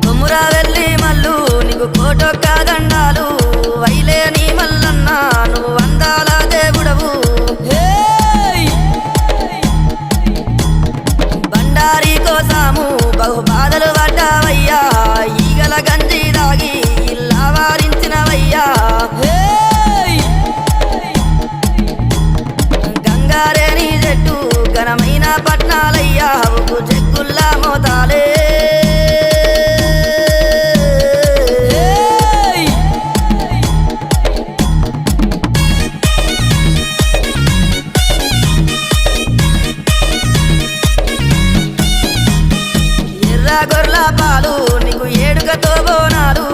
కొమురా వెళ్ళి మల్లు నీకు కోటొక్క దండాలు వైలేని మల్లన్న నువ్వు వందాల దేవుడవు బండారి కోసాము బహు బాధలు పడ్డావయ్యా ఈగల గంజి దాగి ఇల్లా వారించినవయ్యా గంగారేని చెట్టు ఘనమైన పట్నాలయ్యా జగ్గుల్లా మోతాలే ఎర్ర గొర్ల పాలు నీకు ఏడుకతో బోనాలు